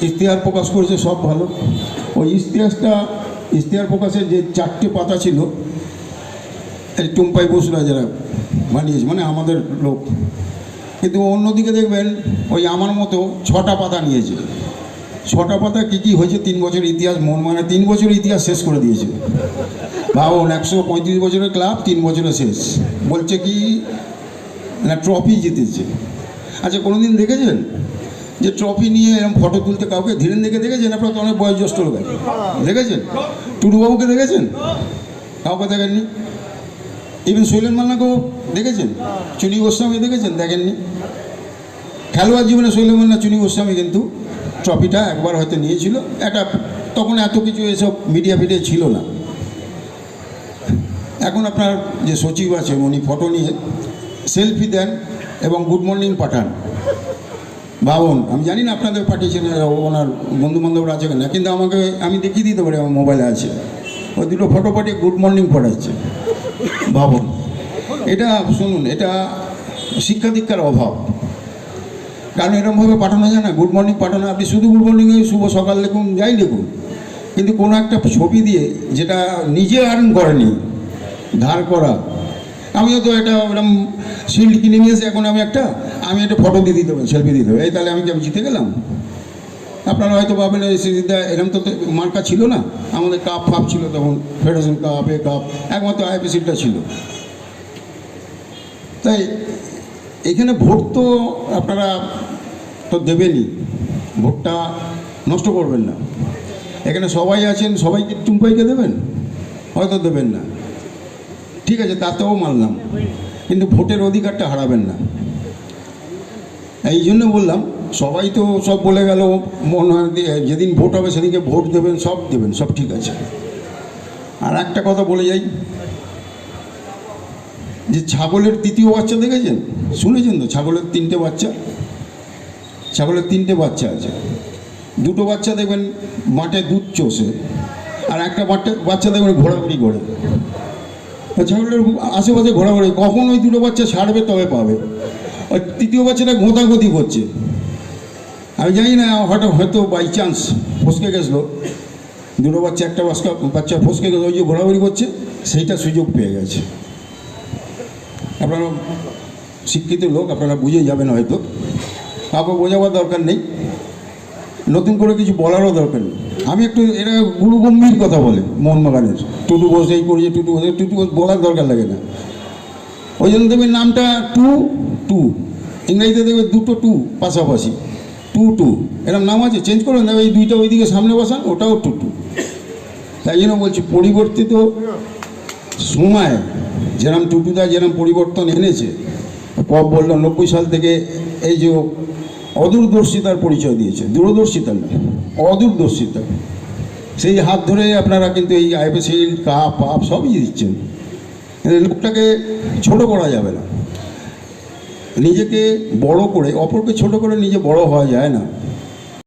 ইশতেহার প্রকাশ করেছে, সব ভালো। ওই ইশতেহার প্রকাশের যে 4টে পাতা ছিল, এই টুম্পাই বসুরা যারা বানিয়েছে, মানে আমাদের লোক। কিন্তু অন্যদিকে দেখবেন ওই আমার মতো 6টা পাতা নিয়েছে। 6টা পাতা কী কী হয়েছে 3 বছর ইতিহাস, মন মানে 3 বছর ইতিহাস শেষ করে দিয়েছে। ভাবুন, 135 বছরের ক্লাব 3 বছরে শেষ। বলছে কি না ট্রফি জিতেছে। আচ্ছা, কোনো দিন দেখেছেন যে ট্রফি নিয়ে এরকম ফটো তুলতে কাউকে? ধীরেন দেখেছেন? আপনারা তো অনেক বয়োজ্যেষ্ঠ লোক আছে, দেখেছেন? টুডুবাবুকে দেখেছেন? কাউকে দেখেননি। ইভেন শৈলেন মান্নাকেও দেখেছেন? চুনি গোস্বামী দেখেছেন? দেখেননি। খেলোয়াড় জীবনে শৈলেন মান্না, চুনি গোস্বামী কিন্তু ট্রফিটা একবার হয়তো নিয়েছিল। এটা তখন এত কিছু এসব মিডিয়া ছিল না। এখন আপনার যে সচিব আছে উনি ফটো নিয়ে সেলফি দেন এবং গুড মর্নিং পাঠান। ভাবুন, আমি জানি না আপনাদের পাঠিয়েছেন ওনার বন্ধুবান্ধবরা আছে কিনা, কিন্তু আমি দেখিয়ে দিতে পারি, আমার মোবাইলে আছে। ওই দুটো ফটো পাঠিয়ে গুড মর্নিং পাঠাচ্ছে। ভাবুন, এটা শুনুন, এটা শিক্ষা দীক্ষার অভাব। কারণ এরকমভাবে পাঠানো যায় না। গুড মর্নিং পাঠানো, আপনি শুধু গুড মর্নিং শুভ সকাল লিখুন, যাই লিখুন, কিন্তু কোনো একটা ছবি দিয়ে যেটা নিজে আর্ন করেনি, ধার করা। আমিও তো এটা ওরকম শিল্ড কিনে নিয়েছি, এখন আমি একটা ফটো দিয়ে দিতে হবে, সেলফি দিতে হবে, এই তাহলে আমি জিতে গেলাম। আপনারা হয়তো ভাবেন এরকম তো মার্কা ছিল না, আমাদের কাপ ফাপ ছিল তখন, ফেডারেশন কাপ, এ কাপ, একমাত্র আইপিসিটা ছিল। তাই এখানে ভোট তো আপনারা তো দেবেনই, ভোটটা নষ্ট করবেন না। এখানে সবাই আছেন, সবাইকে টুম্পাইকে দেবেন? হয়তো দেবেন না, ঠিক আছে, তাতেও মানলাম, কিন্তু ভোটের অধিকারটা হারাবেন না। এই জন্য বললাম, সবাই তো সব বলে গেল, মনে হয় যেদিন ভোট হবে সেদিনকে ভোট দেবেন, সব ঠিক আছে। আর একটা কথা বলে যাই, যে ছাগলের 3য় বাচ্চা দেখেছেন? শুনেছেন তো? ছাগলের 3টে বাচ্চা, ছাগলের 3টে বাচ্চা আছে। 2টো বাচ্চা দেখবেন মাঠে দুধ চষে, আর একটা বাচ্চা দেখবেন ঘোরাঘুরি করে। ছাগলের আশেপাশে ঘোরাঘুরি, কখন ওই 2টো বাচ্চা ছাড়বে তবে পাবে। ওই 3য় বাচ্চাটা গোঁতাগতি করছে, আমি জানি না, হয়তো বাই চান্স ফসকে গেছিলো। 2টো বাচ্চা, একটা বাচ্চা ফসকে গেছে, ওই যে ঘোরাঘুরি করছে, সেইটা সুযোগ পেয়ে গেছে। আপনারা শিক্ষিত লোক, আপনারা বুঝে যাবেন হয়তো, কাউকে বোঝাবার দরকার নেই, নতুন করে কিছু বলারও দরকার নেই। আমি একটু এটা গুরুগম্ভীর কথা বলে মোহনবাগানের, টুটু বোস এই করেছে, টুটু বোস বলার দরকার লাগে না। ওই জন্য দেখবেন নামটা টু, ইংরেজিতে দেখবেন 2টো 2 পাশাপাশি, 2 এরকম নাম আছে, চেঞ্জ করবেন, এই 2টা ওইদিকে সামনে বসান, ওটাও 2। তাই জন্য বলছি, পরিবর্তিত সময় যেরকম টুটুদা যেরকম পরিবর্তন এনেছে, কব বলল 90 সাল থেকে এই যে অদূরদর্শিতার পরিচয় দিয়েছে, দূরদর্শিতা না, অদূরদর্শিতা। সেই হাত ধরে আপনারা কিন্তু এই আইপিএল কাপ পাপ সবই দিচ্ছেন। লোকটাকে ছোট করা যাবে না, নিজেকে বড় করে, অপরকে ছোট করে নিজে বড় হওয়া যায় না।